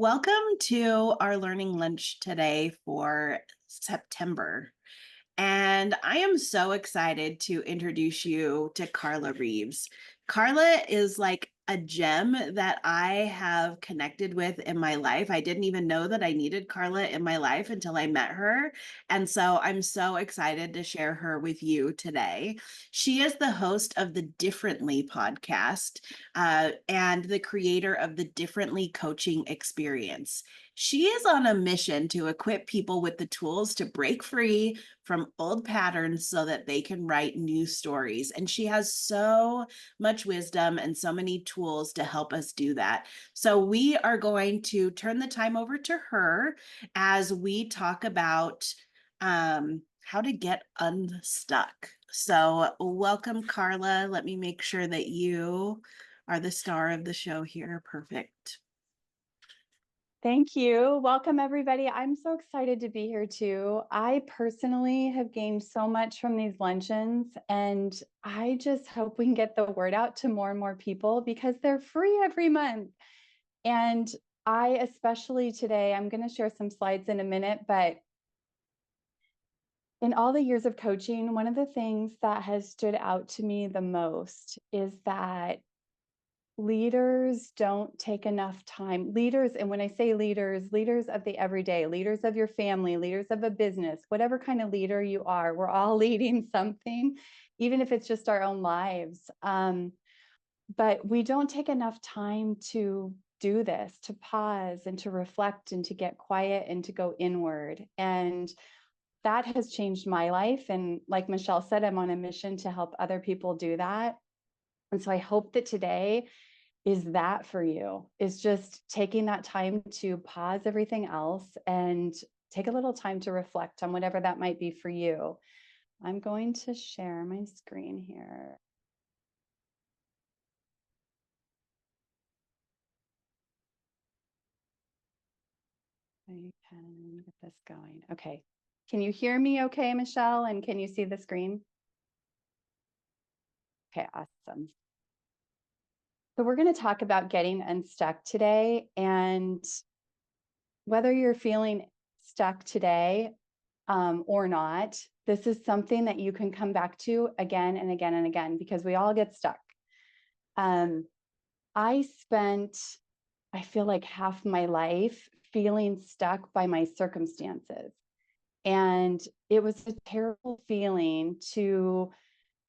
Welcome to our learning lunch today for September. And I am so excited to introduce you to Carla Reeves. Carla is like a gem that I have connected with in my life. I didn't even know that I needed Carla in my life until I met her. And so I'm so excited to share her with you today. She is the host of the Differently podcast and the creator of the Differently Coaching Experience. She is on a mission to equip people with the tools to break free from old patterns so that they can write new stories. And she has so much wisdom and so many tools to help us do that. So we are going to turn the time over to her as we talk about how to get unstuck. So welcome, Carla. Let me make sure that you are the star of the show here. Perfect. Thank you. Welcome, everybody. I'm so excited to be here too. I personally have gained so much from these luncheons, and I just hope we can get the word out to more and more people because they're free every month. And I, especially today, I'm going to share some slides in a minute, but in all the years of coaching, one of the things that has stood out to me the most is that leaders don't take enough time. Leaders, and when I say leaders, leaders of the everyday, leaders of your family, leaders of a business, whatever kind of leader you are, we're all leading something, even if it's just our own lives. But we don't take enough time to do this, to pause and to reflect and to get quiet and to go inward. And that has changed my life. And like Michelle said, I'm on a mission to help other people do that. And so I hope that today is that for you, is just taking that time to pause everything else and take a little time to reflect on whatever that might be for you. I'm going to share my screen here. I can get this going. Okay. Can you hear me okay, Michelle? And can you see the screen? Okay, awesome. So we're going to talk about getting unstuck today, and whether you're feeling stuck today or not, this is something that you can come back to again and again and again because we all get stuck. I spent, I feel like half my life feeling stuck by my circumstances. And it was a terrible feeling to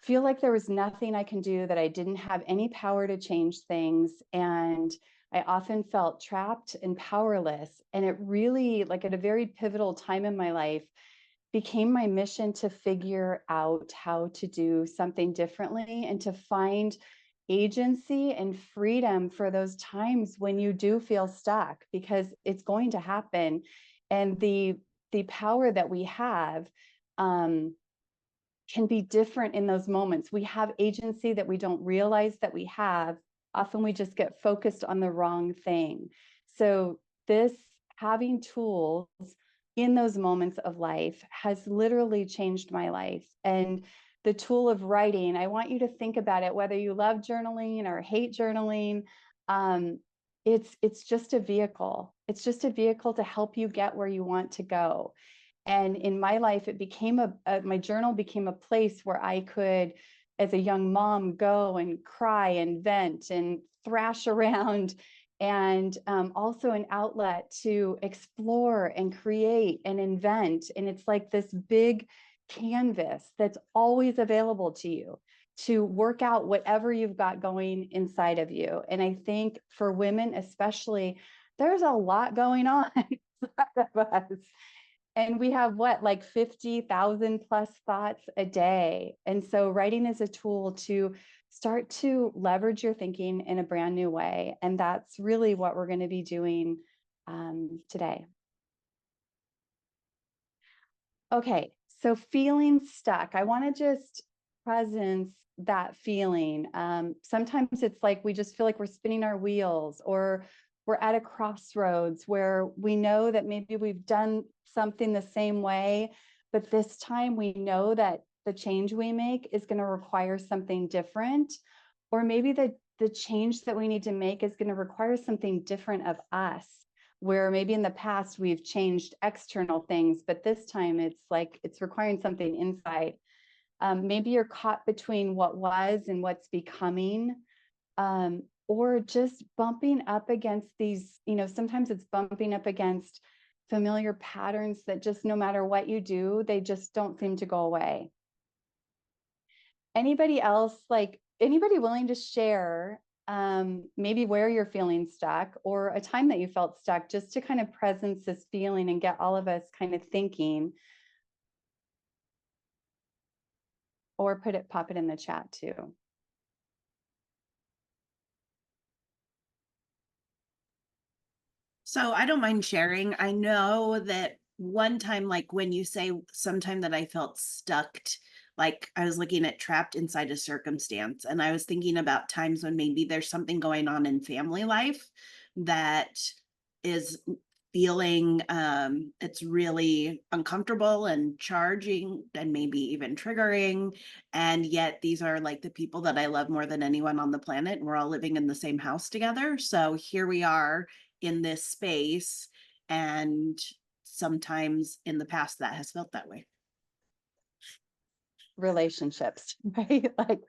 feel like there was nothing I can do, that I didn't have any power to change things. And I often felt trapped and powerless. And it really, like at a very pivotal time in my life, became my mission to figure out how to do something differently and to find agency and freedom for those times when you do feel stuck, because it's going to happen. And the power that we have can be different in those moments. We have agency that we don't realize that we have. Often we just get focused on the wrong thing. So this having tools in those moments of life has literally changed my life. And the tool of writing, I want you to think about it, whether you love journaling or hate journaling. It's just a vehicle. It's just a vehicle to help you get where you want to go. And in my life, it became my journal became a place where I could, as a young mom, go and cry and vent and thrash around, and also an outlet to explore and create and invent. And it's like this big canvas that's always available to you to work out whatever you've got going inside of you. And I think for women especially, there's a lot going on inside of us. And we have what, like 50,000 plus thoughts a day. And so writing is a tool to start to leverage your thinking in a brand new way. And that's really what we're going to be doing today. Okay, so feeling stuck. I want to just presence that feeling. Sometimes it's like we just feel like we're spinning our wheels, or we're at a crossroads where we know that maybe we've done something the same way, but this time we know that the change we make is going to require something different, or maybe the change that we need to make is going to require something different of us. where maybe in the past we've changed external things, but this time it's like it's requiring something inside. Maybe you're caught between what was and what's becoming, or just bumping up against these, sometimes it's bumping up against familiar patterns that just no matter what you do, they just don't seem to go away. Anybody else, like anybody willing to share maybe where you're feeling stuck or a time that you felt stuck, just to kind of presence this feeling and get all of us kind of thinking, or pop it in the chat too. So I don't mind sharing. I know that one time, like when you say sometime that I felt stuck, like I was looking at trapped inside a circumstance, and I was thinking about times when maybe there's something going on in family life that is feeling it's really uncomfortable and charging and maybe even triggering, and yet these are like the people that I love more than anyone on the planet, and we're all living in the same house together. So here we are in this space, and sometimes in the past that has felt that way. Relationships, right? Like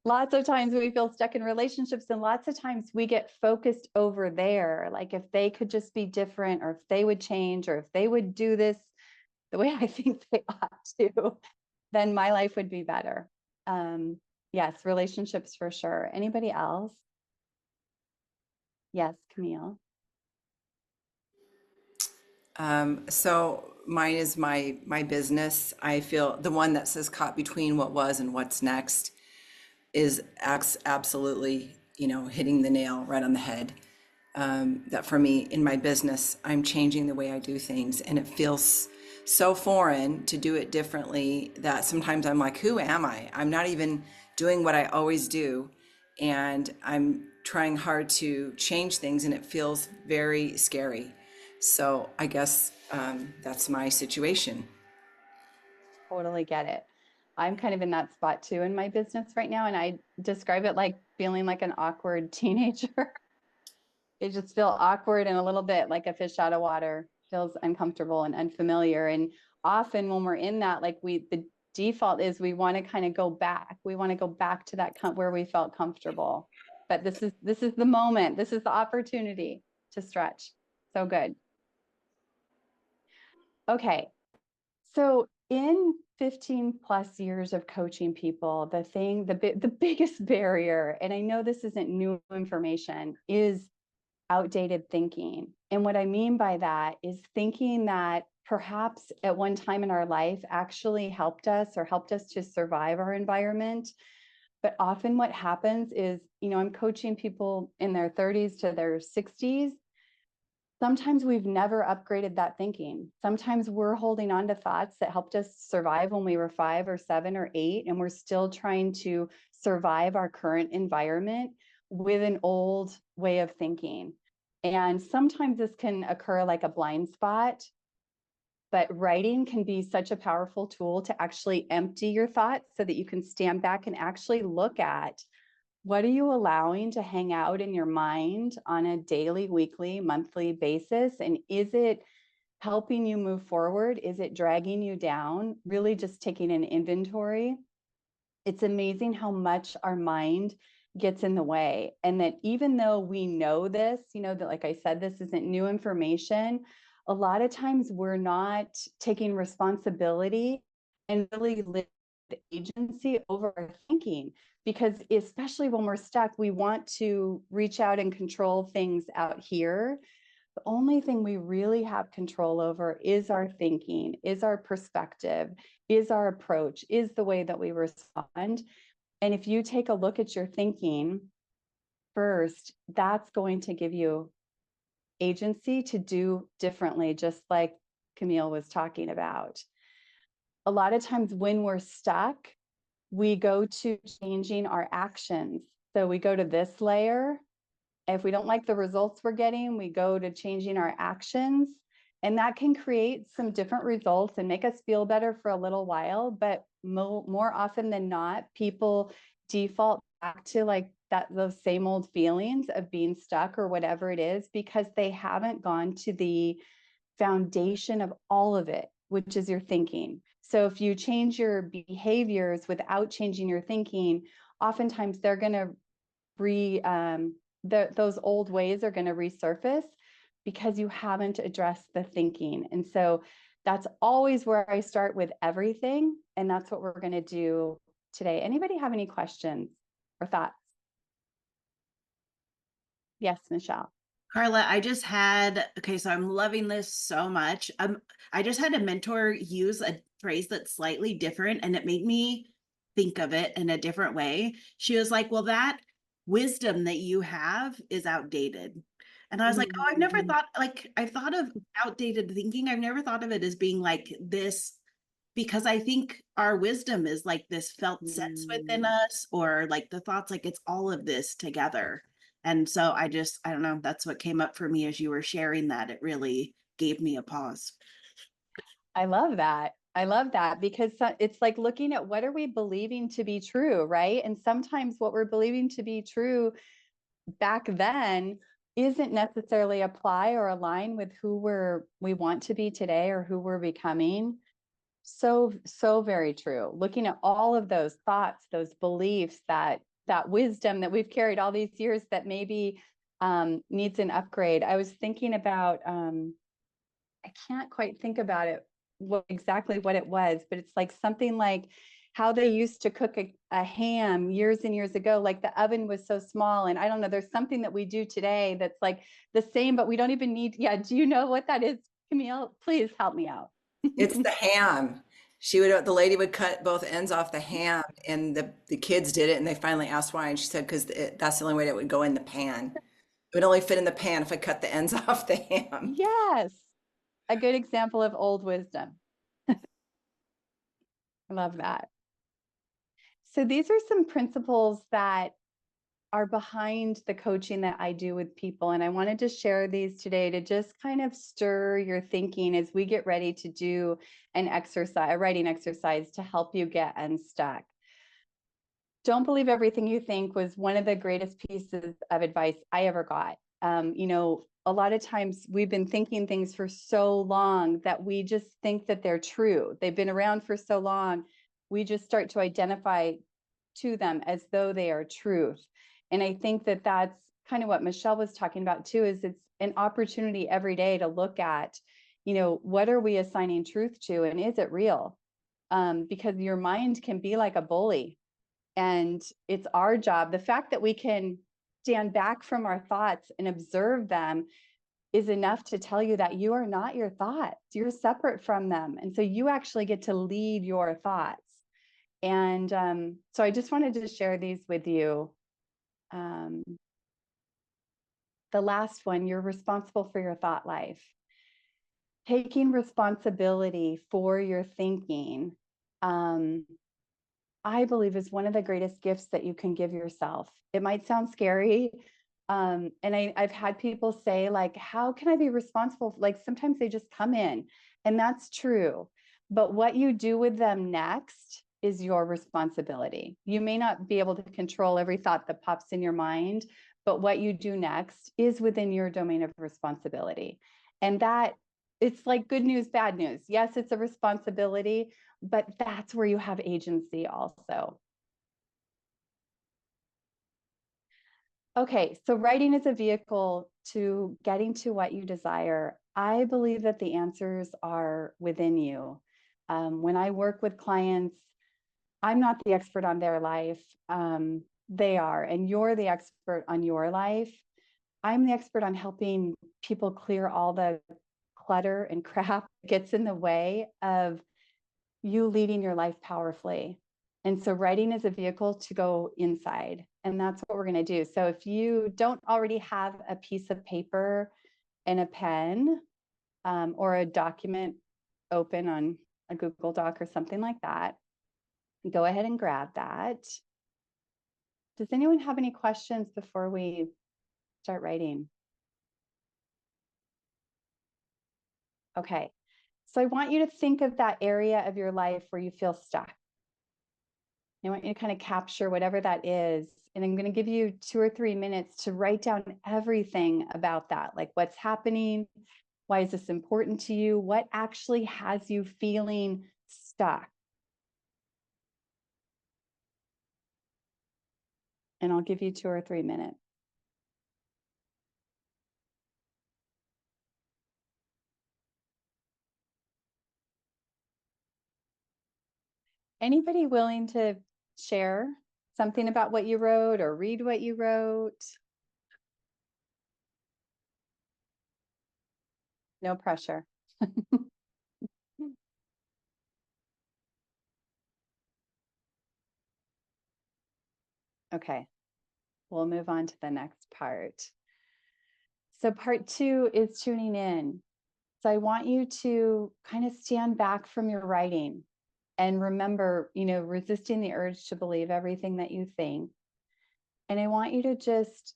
lots of times we feel stuck in relationships, and lots of times we get focused over there. Like if they could just be different, or if they would change, or if they would do this the way I think they ought to, then my life would be better. Yes, relationships for sure. Anybody else? Yes, Camille. So mine is my business. I feel the one that says caught between what was and what's next is absolutely, hitting the nail right on the head. That for me in my business, I'm changing the way I do things, and it feels so foreign to do it differently that sometimes I'm like, who am I? I'm not even doing what I always do, and I'm trying hard to change things, and it feels very scary. So I guess that's my situation. Totally get it. I'm kind of in that spot too in my business right now, and I describe it like feeling like an awkward teenager. They just feel awkward and a little bit like a fish out of water, feels uncomfortable and unfamiliar. And often when we're in that, like the default is we want to kind of go back. We want to go back to that where we felt comfortable. But this is the moment. This is the opportunity to stretch. So good. Okay. So in 15 plus years of coaching people, the biggest barrier, and I know this isn't new information, is outdated thinking. And what I mean by that is thinking that perhaps at one time in our life actually helped us or helped us to survive our environment. But often what happens is, I'm coaching people in their 30s to their 60s. Sometimes we've never upgraded that thinking. Sometimes we're holding on to thoughts that helped us survive when we were 5 or 7 or 8, and we're still trying to survive our current environment with an old way of thinking. And sometimes this can occur like a blind spot, but writing can be such a powerful tool to actually empty your thoughts so that you can stand back and actually look at what are you allowing to hang out in your mind on a daily, weekly, monthly basis? And is it helping you move forward? Is it dragging you down? Really just taking an inventory. It's amazing how much our mind gets in the way. And that even though we know this, that like I said, this isn't new information, a lot of times we're not taking responsibility and really live agency over our thinking, because especially when we're stuck, we want to reach out and control things out here. The only thing we really have control over is our thinking, is our perspective, is our approach, is the way that we respond. And if you take a look at your thinking first, that's going to give you agency to do differently, just like Camille was talking about. A lot of times when we're stuck, we go to changing our actions. So we go to this layer. If we don't like the results we're getting, we go to changing our actions. And that can create some different results and make us feel better for a little while. But more often than not, people default back to like those same old feelings of being stuck or whatever it is, because they haven't gone to the foundation of all of it, which is your thinking. So if you change your behaviors without changing your thinking, oftentimes they're going to those old ways are going to resurface because you haven't addressed the thinking. And so that's always where I start with everything. And that's what we're going to do today. Anybody have any questions or thoughts? Yes, Michelle. Carla, I just had, okay, so I'm loving this so much. I just had a mentor use a phrase that's slightly different and it made me think of it in a different way. She was like, well, that wisdom that you have is outdated. And I was like, oh, I've never Mm-hmm. thought, like, I've thought of outdated thinking. I've never thought of it as being like this, because I think our wisdom is like this felt sense within us, or like the thoughts, like it's all of this together. And so I don't know, that's what came up for me as you were sharing that. It really gave me a pause. I love that. I love that because it's like looking at what are we believing to be true, right? And sometimes what we're believing to be true back then isn't necessarily apply or align with who we want to be today or who we're becoming. So very true. Looking at all of those thoughts, those beliefs, that wisdom that we've carried all these years that maybe needs an upgrade. I was thinking about I can't quite think about it exactly what it was, but it's like something like how they used to cook a ham years and years ago. Like the oven was so small, and I don't know. There's something that we do today that's like the same, but we don't even need. Yeah, do you know what that is, Camille? Please help me out. It's the ham. The lady would cut both ends off the ham, and the kids did it, and they finally asked why, and she said, because that's the only way that it would go in the pan. It would only fit in the pan if I cut the ends off the ham. Yes, a good example of old wisdom. I love that. So these are some principles that are behind the coaching that I do with people. And I wanted to share these today to just kind of stir your thinking as we get ready to do a writing exercise to help you get unstuck. Don't believe everything you think was one of the greatest pieces of advice I ever got. A lot of times we've been thinking things for so long that we just think that they're true. They've been around for so long. We just start to identify to them as though they are truth. And I think that that's kind of what Michelle was talking about too, is it's an opportunity every day to look at, what are we assigning truth to and is it real? Because your mind can be like a bully, and it's our job. The fact that we can stand back from our thoughts and observe them is enough to tell you that you are not your thoughts. You're separate from them. And so you actually get to lead your thoughts. And so I just wanted to share these with you. The last one, you're responsible for your thought life. Taking responsibility for your thinking, I believe, is one of the greatest gifts that you can give yourself. It might sound scary. And I've had people say, like, how can I be responsible? Like sometimes they just come in, and that's true. But what you do with them next is your responsibility. You may not be able to control every thought that pops in your mind, but what you do next is within your domain of responsibility. And that it's like good news, bad news. Yes, it's a responsibility, but that's where you have agency also. Okay, so writing is a vehicle to getting to what you desire. I believe that the answers are within you. When I work with clients, I'm not the expert on their life. They are, and you're the expert on your life. I'm the expert on helping people clear all the clutter and crap that gets in the way of you leading your life powerfully. And so writing is a vehicle to go inside. And that's what we're going to do. So if you don't already have a piece of paper and a pen, or a document open on a Google Doc or something like that, go ahead and grab that. Does anyone have any questions before we start writing? Okay. So I want you to think of that area of your life where you feel stuck. I want you to kind of capture whatever that is. And I'm going to give you 2 or 3 minutes to write down everything about that, like what's happening, why is this important to you, what actually has you feeling stuck. And I'll give you 2 or 3 minutes. Anybody willing to share something about what you wrote or read what you wrote? No pressure. Okay, we'll move on to the next part. So part 2 is tuning in. So I want you to kind of stand back from your writing and remember, resisting the urge to believe everything that you think. And I want you to just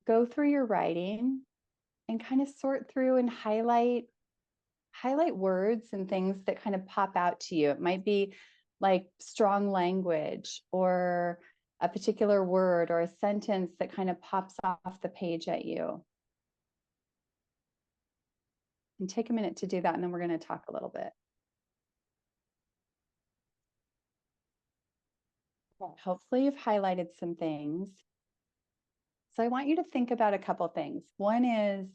go through your writing and kind of sort through and highlight words and things that kind of pop out to you. It might be like strong language or a particular word or a sentence that kind of pops off the page at you. And take a minute to do that, and then we're going to talk a little bit. Hopefully you've highlighted some things. So I want you to think about a couple things. One is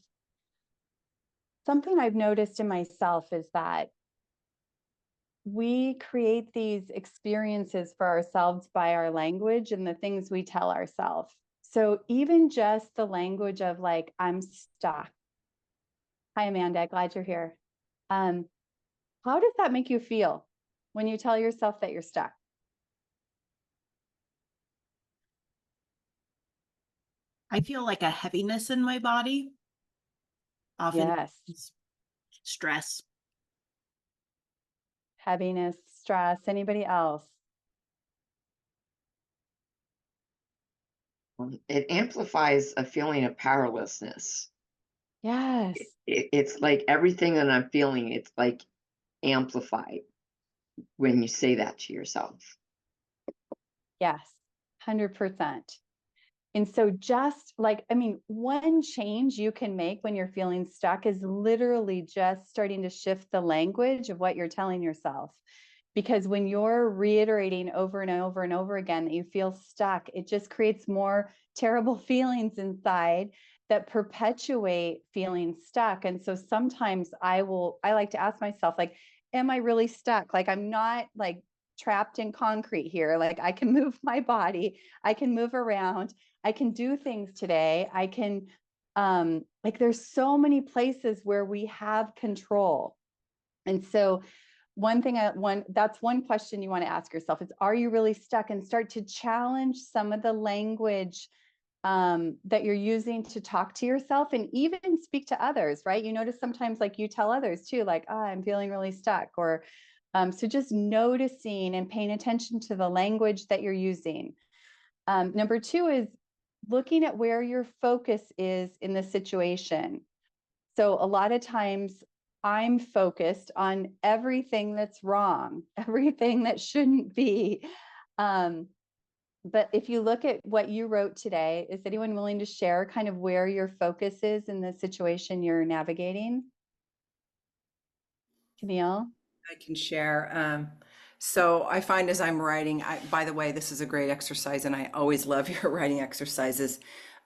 something I've noticed in myself is that we create these experiences for ourselves by our language and the things we tell ourselves. So even just the language of like, I'm stuck. Hi, Amanda, glad you're here. How does that make you feel when you tell yourself that you're stuck? I feel like a heaviness in my body, often Yes. stress. Heaviness, stress, anybody else? It amplifies a feeling of powerlessness. Yes. It's like everything that I'm feeling, it's like amplified when you say that to yourself. Yes. 100%. And so just like, one change you can make when you're feeling stuck is literally just starting to shift the language of what you're telling yourself. Because when you're reiterating over and over and over again that you feel stuck, it just creates more terrible feelings inside that perpetuate feeling stuck. And so sometimes I like to ask myself, like, am I really stuck? Like, I'm not like trapped in concrete here. Like, I can move my body, I can move around, I can do things today. I can, there's so many places where we have control. And so that's one question you want to ask yourself is, are you really stuck? And start to challenge some of the language that you're using to talk to yourself and even speak to others, right? You notice sometimes like you tell others too, like, oh, I'm feeling really stuck. Or so just noticing and paying attention to the language that you're using. Number 2 is looking at where your focus is in the situation. So a lot of times I'm focused on everything that's wrong, everything that shouldn't be. But if you look at what you wrote today, is anyone willing to share kind of where your focus is in the situation you're navigating? Camille? I can share. So I find as I'm writing, by the way, this is a great exercise, and I always love your writing exercises.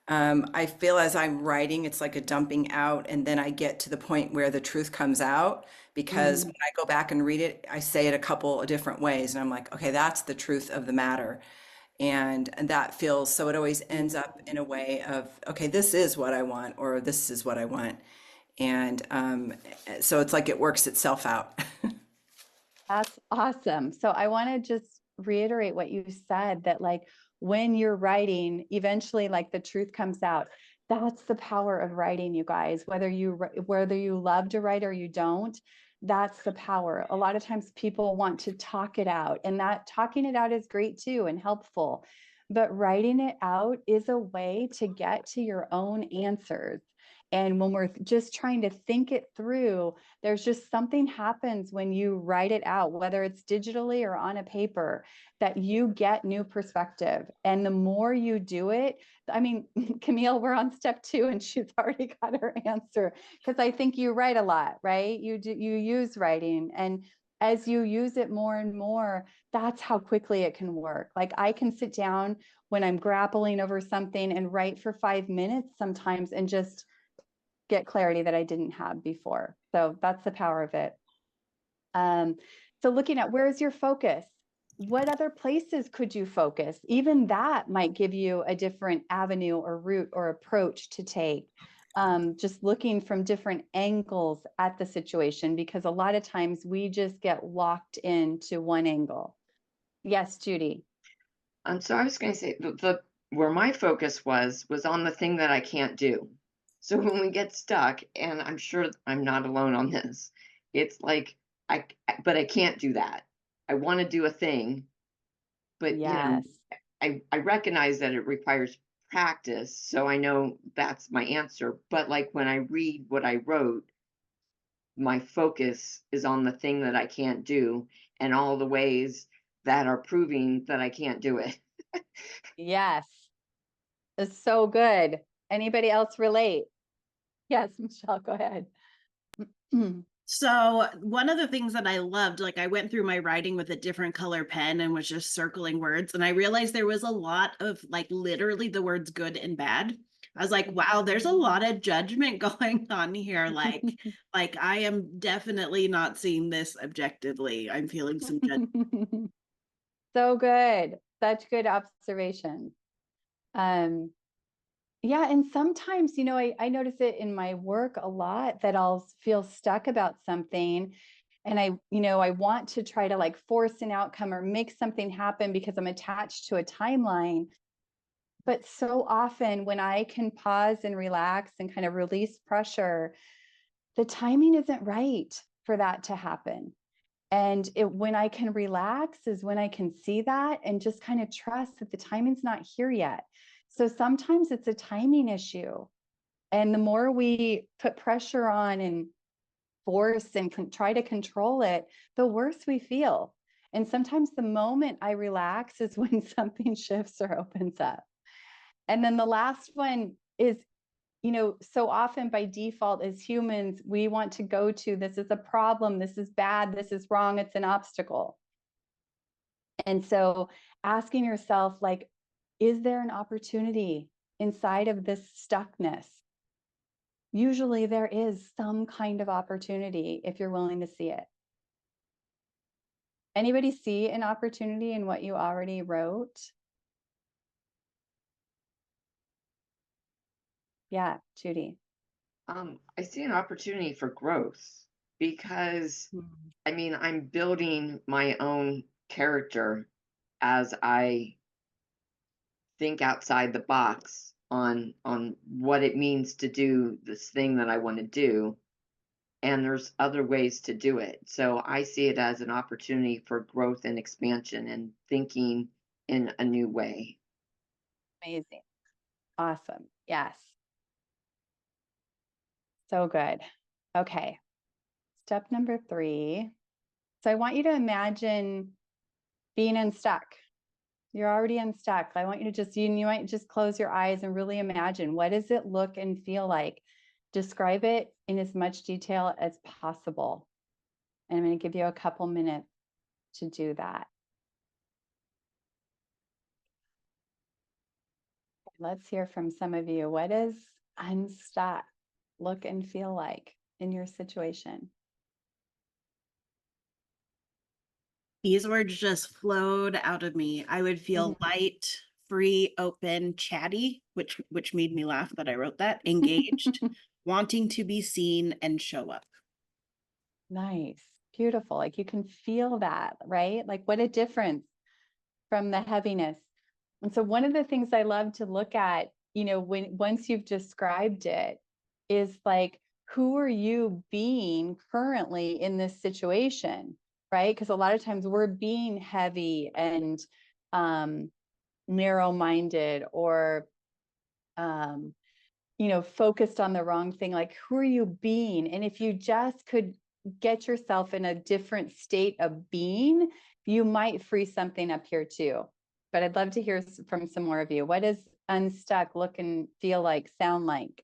I feel as I'm writing, it's like a dumping out, and then I get to the point where the truth comes out. Because when I go back and read it, I say it a couple of different ways, and I'm like, okay, that's the truth of the matter. And that feels so it always ends up in a way of, okay, this is what I want, or this is what I want. And so it's like it works itself out. That's awesome. So I want to just reiterate what you said, that like when you're writing, eventually like the truth comes out. That's the power of writing, you guys. Whether you love to write or you don't, that's the power. A lot of times people want to talk it out, and that talking it out is great too and helpful. But writing it out is a way to get to your own answers. And when we're just trying to think it through, there's just something happens when you write it out, whether it's digitally or on a paper, that you get new perspective. And the more you do it, I mean, Camille, we're on step 2 and she's already got her answer, because I think you write a lot, right? You use writing, and as you use it more and more, that's how quickly it can work. Like I can sit down when I'm grappling over something and write for 5 minutes sometimes and just get clarity that I didn't have before. So that's the power of it. So looking at where's your focus? What other places could you focus? Even that might give you a different avenue or route or approach to take. Just looking from different angles at the situation, because a lot of times we just get locked into one angle. Yes, Judy. So I was going to say the where my focus was on the thing that I can't do. So when we get stuck, and I'm sure I'm not alone on this, it's like but I can't do that. I want to do a thing, but Yes. I recognize that it requires practice, so I know that's my answer. But like when I read what I wrote, my focus is on the thing that I can't do and all the ways that are proving that I can't do it. Yes. It's so good. Anybody else relate? Yes, Michelle, go ahead. So one of the things that I loved, like I went through my writing with a different color pen and was just circling words, and I realized there was a lot of like literally the words good and bad. I was like, wow, there's a lot of judgment going on here. Like I am definitely not seeing this objectively. I'm feeling some judgment. So good. Such good observation. Um, yeah, and sometimes, I notice it in my work a lot that I'll feel stuck about something, and I want to try to like force an outcome or make something happen because I'm attached to a timeline. But so often when I can pause and relax and kind of release pressure, the timing isn't right for that to happen. And when I can relax is when I can see that and just kind of trust that the timing's not here yet. So sometimes it's a timing issue. And the more we put pressure on and force and try to control it, the worse we feel. And sometimes the moment I relax is when something shifts or opens up. And then the last one is, so often by default as humans, we want to go to this is a problem, this is bad, this is wrong, it's an obstacle. And so asking yourself, like, is there an opportunity inside of this stuckness? Usually there is some kind of opportunity if you're willing to see it. Anybody see an opportunity in what you already wrote? Yeah, Judy. I see an opportunity for growth because Mhm. I mean, I'm building my own character as I think outside the box on what it means to do this thing that I want to do, and there's other ways to do it. So I see it as an opportunity for growth and expansion and thinking in a new way. Amazing. Awesome. Yes. So good. Okay. Step number 3. So I want you to imagine being unstuck. You're already unstuck. I want you to you might just close your eyes and really imagine, what does it look and feel like? Describe it in as much detail as possible. And I'm going to give you a couple minutes to do that. Let's hear from some of you. What does unstuck look and feel like in your situation? These words just flowed out of me. I would feel light, free, open, chatty, which made me laugh that I wrote that, engaged, wanting to be seen and show up. Nice. Beautiful. Like you can feel that, right? Like what a difference from the heaviness. And so one of the things I love to look at, once you've described it, is like, who are you being currently in this situation, right? Because a lot of times we're being heavy and narrow-minded or focused on the wrong thing. Like, who are you being? And if you just could get yourself in a different state of being, you might free something up here too. But I'd love to hear from some more of you. What does unstuck look and feel like, sound like?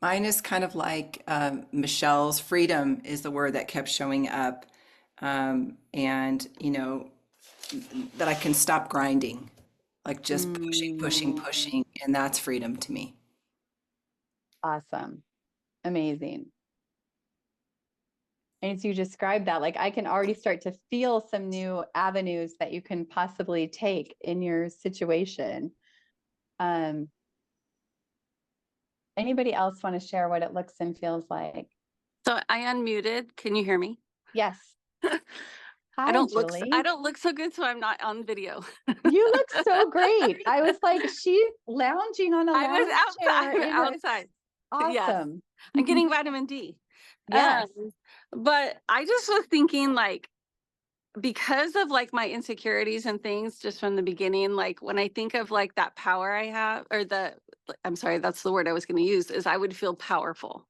Mine is kind of like Michelle's. Freedom is the word that kept showing up. And, that I can stop grinding, like just pushing, pushing, Mm, pushing. And that's freedom to me. awesome. Amazing. And as you describe that, like I can already start to feel some new avenues that you can possibly take in your situation. Anybody else want to share what it looks and feels like? So I unmuted. Can you hear me? Yes. I Hi, don't look Julie. I don't look so good, so I'm not on video. You look so great. I was like, she's lounging on a I was lounge chair outside. in her. Outside. Yes. Awesome. I'm getting vitamin D. Yes. But I just was thinking like because of like my insecurities and things just from the beginning, like when I think of like that power I have or I'm sorry, that's the word I was going to use is I would feel powerful.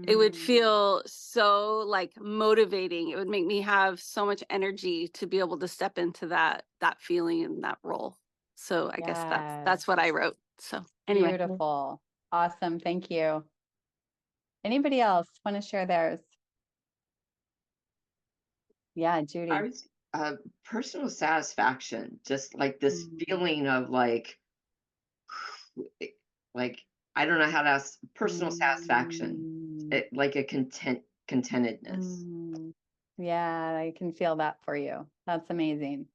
It would Mm, feel so like motivating. It would make me have so much energy to be able to step into that feeling and that role. So I guess yes. that's what I wrote. So anyway. Beautiful. Awesome. Thank you. Anybody else want to share theirs? Yeah, Judy. I was personal satisfaction, just like this Mm, feeling of like I don't know how to personal satisfaction, mm, like a contentedness. mm. Yeah, I can feel that for you. That's amazing.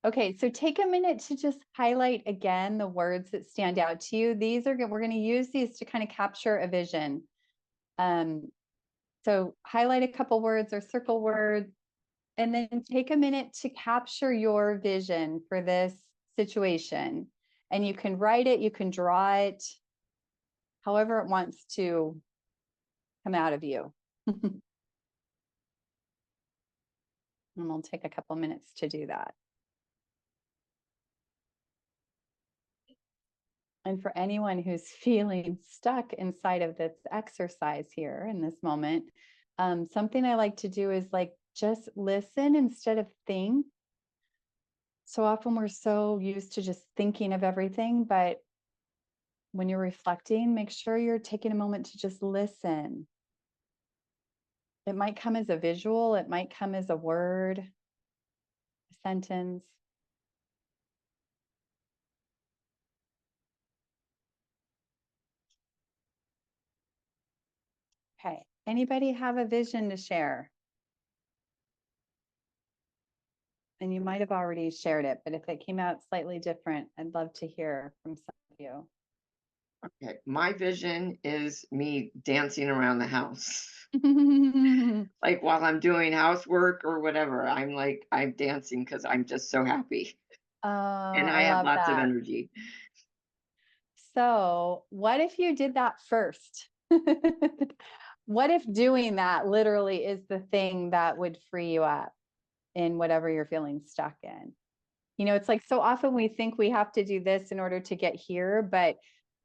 Okay, so take a minute to just highlight again the words that stand out to you. We're going to use these to kind of capture a vision. So highlight a couple words or circle words, and then take a minute to capture your vision for this situation. And you can write it, you can draw it, however it wants to come out of you. And we'll take a couple minutes to do that. And for anyone who's feeling stuck inside of this exercise here in this moment, something I like to do is like just listen instead of think. So often we're so used to just thinking of everything, but when you're reflecting, make sure you're taking a moment to just listen. It might come as a visual, it might come as a word, a sentence. Okay. Anybody have a vision to share? And you might have already shared it, but if it came out slightly different, I'd love to hear from some of you. Okay, my vision is me dancing around the house. Like while I'm doing housework or whatever, I'm dancing because I'm just so happy Oh, and I I have love lots of that. energy. So, what if you did that first? What if doing that literally is the thing that would free you up in whatever you're feeling stuck in? It's like so often we think we have to do this in order to get here, but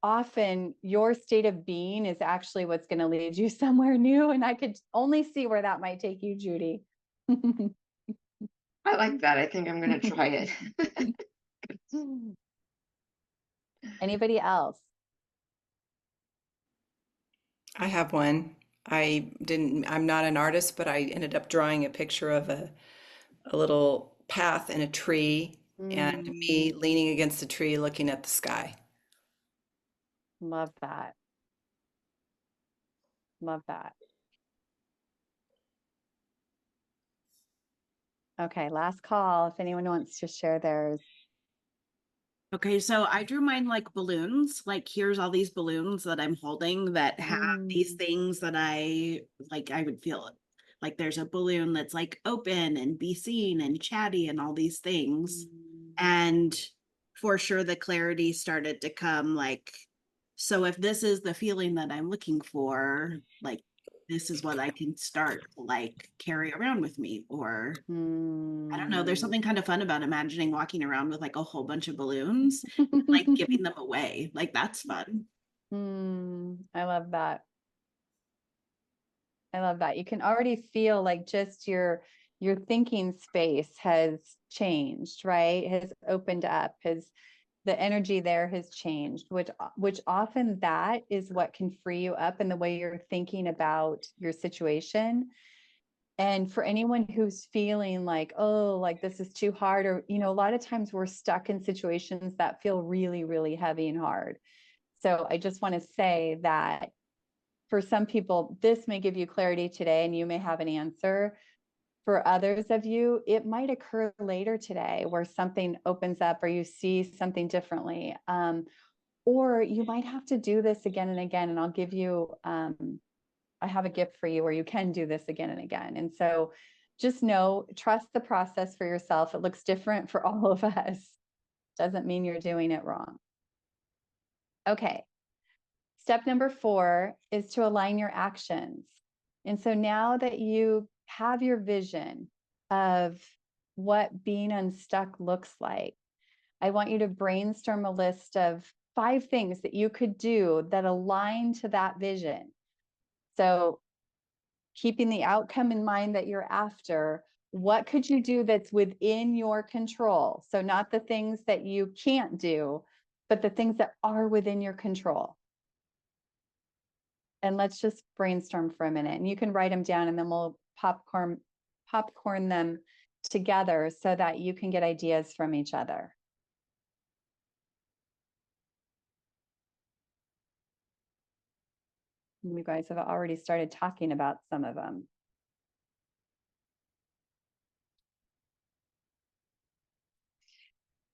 often your state of being is actually what's going to lead you somewhere new. And I could only see where that might take you, Judy. I like that. I think I'm going to try it. Anybody else? I have one. I'm not an artist, but I ended up drawing a picture of a little path in a tree and me Mm, leaning against the tree looking at the sky. love that. Love that. Okay, last call. If anyone wants to share theirs. Okay, so I drew mine like balloons. Like here's all these balloons that I'm holding that have these Mm, things that I would feel like there's a balloon that's like open and be seen and chatty and all these things. mm, And for sure the clarity started to come like, so if this is the feeling that I'm looking for, like this is what I can start to like carry around with me. Or I don't know, there's Mm. something kind of fun about imagining walking around with like a whole bunch of balloons, like giving them away. Like that's fun. I love that. I love that. You can already feel like just your thinking space has changed, right? Has opened up, has the energy there has changed, which often that is what can free you up in the way you're thinking about your situation. And for anyone who's feeling like, oh, like this is too hard, or, you know, a lot of times we're stuck in situations that feel really, really heavy and hard. So I just want to say that for some people, this may give you clarity today and you may have an answer. For others of you, it might occur later today where something opens up or you see something differently. Or you might have to do this again and again. And I'll give you, I have a gift for you where you can do this again and again. And so just know, trust the process for yourself. It looks different for all of us. Doesn't mean you're doing it wrong. Okay. Step number 4 is to align your actions. And so now that you have your vision of what being unstuck looks like, I want you to brainstorm a list of 5 things that you could do that align to that vision. So, keeping the outcome in mind that you're after, what could you do that's within your control? So, not the things that you can't do, but the things that are within your control. And let's just brainstorm for a minute, and you can write them down and then we'll popcorn them together so that you can get ideas from each other. You guys have already started talking about some of them.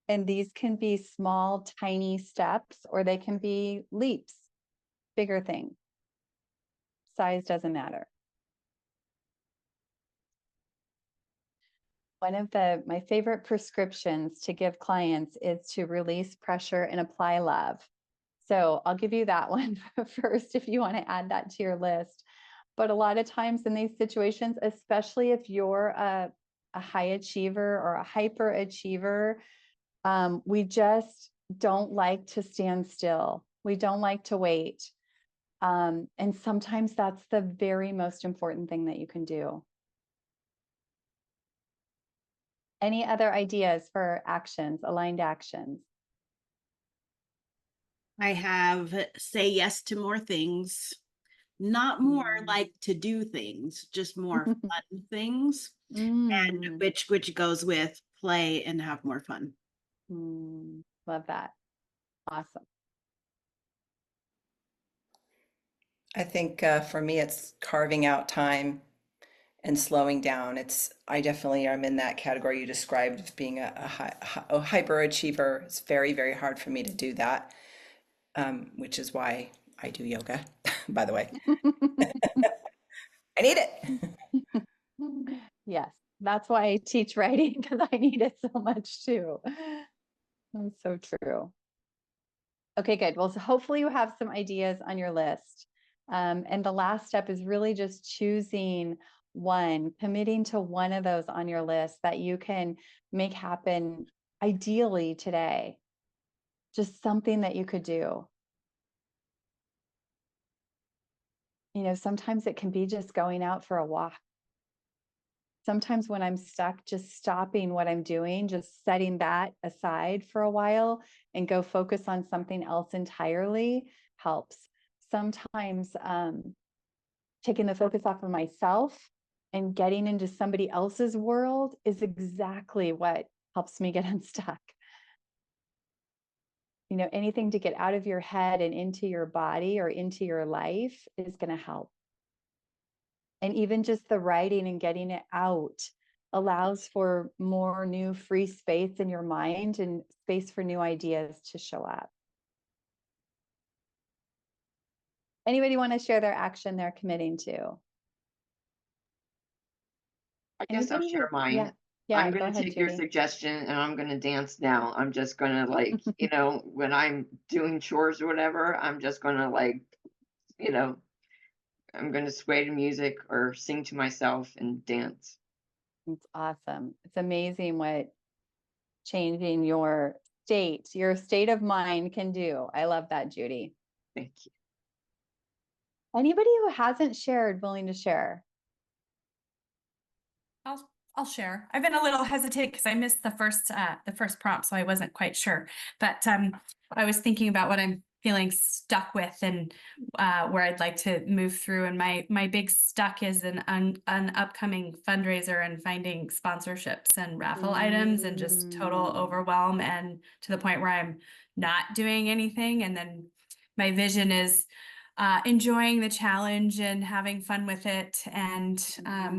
And these can be small, tiny steps, or they can be leaps, bigger things. Size doesn't matter. One of my favorite prescriptions to give clients is to release pressure and apply love. So I'll give you that one first if you want to add that to your list. But a lot of times in these situations, especially if you're a high achiever or a hyper achiever, we just don't like to stand still. We don't like to wait. And sometimes that's the very most important thing that you can do. Any other ideas for actions, aligned actions? I have say yes to more things, not more like to do things, just more fun things, and Mm. which goes with play and have more fun. Love that. Awesome. I think for me, it's carving out time and slowing down. I definitely am in that category you described as being a hyper achiever. It's very, very hard for me to do that, which is why I do yoga, by the way. I need it. Yes, that's why I teach writing because I need it so much too. That's so true. Okay, good. Well, so hopefully you have some ideas on your list. And the last step is really just choosing one, committing to one of those on your list that you can make happen ideally today. Just something that you could do. You know, sometimes it can be just going out for a walk. Sometimes when I'm stuck, just stopping what I'm doing, just setting that aside for a while and go focus on something else entirely helps. Sometimes taking the focus off of myself and getting into somebody else's world is exactly what helps me get unstuck. You know, anything to get out of your head and into your body or into your life is going to help. And even just the writing and getting it out allows for more new free space in your mind and space for new ideas to show up. Anybody want to share their action they're committing to? I guess I'll share Yeah. mine. Yeah, I'm go going to ahead, take your Judy. suggestion and I'm going to dance now. I'm just going to like, you know, when I'm doing chores or whatever, I'm just going to like, you know, I'm going to sway to music or sing to myself and dance. It's awesome. It's amazing what changing your state of mind can do. I love that, Judy. Thank you. Anybody who hasn't shared, willing to share? I'll share. I've been a little hesitant because I missed the first prompt, so I wasn't quite sure. But I was thinking about what I'm feeling stuck with and where I'd like to move through. And my big stuck is an upcoming fundraiser and finding sponsorships and raffle items and just total overwhelm, and to the point where I'm not doing anything. And then my vision is enjoying the challenge and having fun with it. And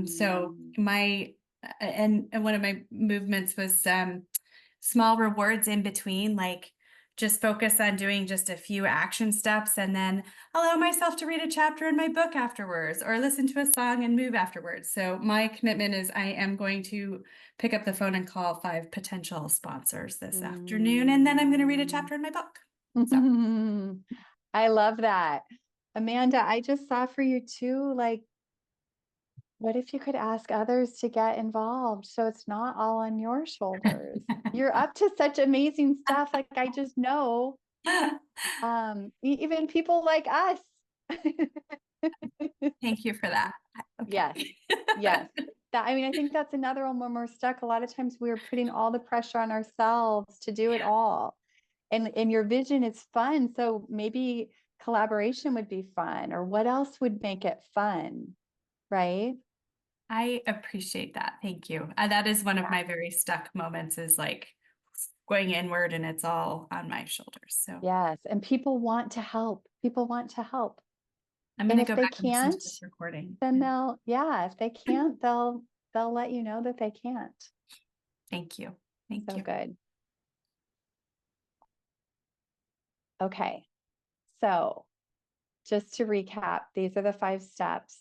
so my and one of my movements was small rewards in between, like just focus on doing just a few action steps and then allow myself to read a chapter in my book afterwards or listen to a song and move afterwards. So my commitment is I am going to pick up the phone and call 5 potential sponsors this afternoon, and then I'm going to read a chapter in my book. So. I love that. Amanda, I just saw for you too, like, what if you could ask others to get involved so it's not all on your shoulders? You're up to such amazing stuff. Like, I just know, even people like us. Thank you for that. Okay. Yes. Yes. I mean, I think that's another one when we're stuck. A lot of times we're putting all the pressure on ourselves to do it all. And your vision is fun. So maybe collaboration would be fun, or what else would make it fun? Right? I appreciate that. Thank you. That is one of my very stuck moments, is like going inward and it's all on my shoulders. So Yes. And people want to help. People want to help. I'm And going to if go they back and listen to can't, this recording. then if they can't, they'll let you know that they can't. Thank you. Thank So you. good. Okay. So just to recap, these are the 5 steps.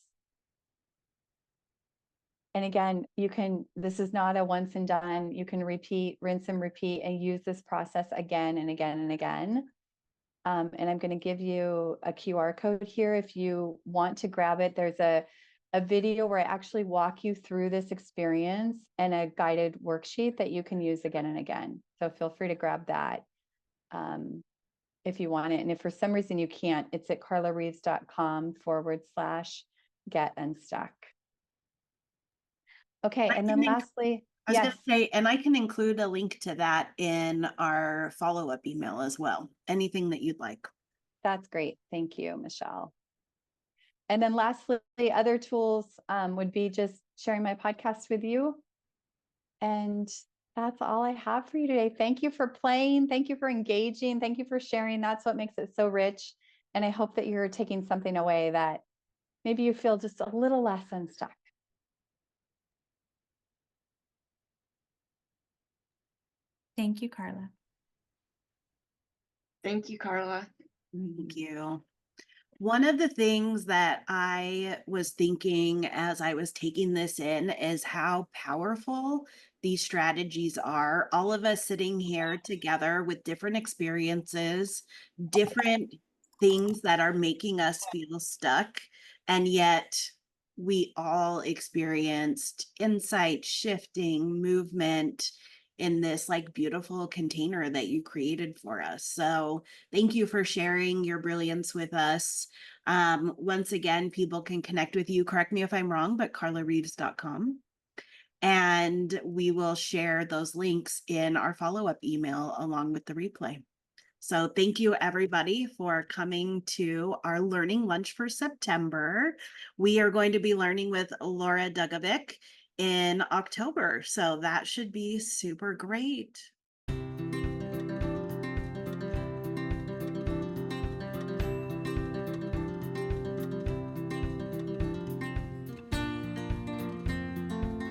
And again, this is not a once and done. You can repeat, rinse and repeat, and use this process again and again and again. And I'm going to give you a QR code here. If you want to grab it, there's a video where I actually walk you through this experience and a guided worksheet that you can use again and again. So feel free to grab that if you want it. And if for some reason you can't, it's at carlareeves.com/get unstuck. Okay. And then lastly, I was going to say, and I can include a link to that in our follow-up email as well. Anything that you'd like. That's great. Thank you, Michelle. And then lastly, other tools would be just sharing my podcast with you. And that's all I have for you today. Thank you for playing. Thank you for engaging. Thank you for sharing. That's what makes it so rich. And I hope that you're taking something away that maybe you feel just a little less unstuck. Thank you, Carla. Thank you, Carla. Thank you. One of the things that I was thinking as I was taking this in is how powerful these strategies are. All of us sitting here together with different experiences, different things that are making us feel stuck, and yet we all experienced insight, shifting, movement in this like beautiful container that you created for us. So thank you for sharing your brilliance with us. Once again, people can connect with you. Correct me if I'm wrong, but carlareeves.com. And we will share those links in our follow-up email along with the replay. So thank you everybody for coming to our learning lunch for September. We are going to be learning with Laura Dugovic in October. So that should be super great.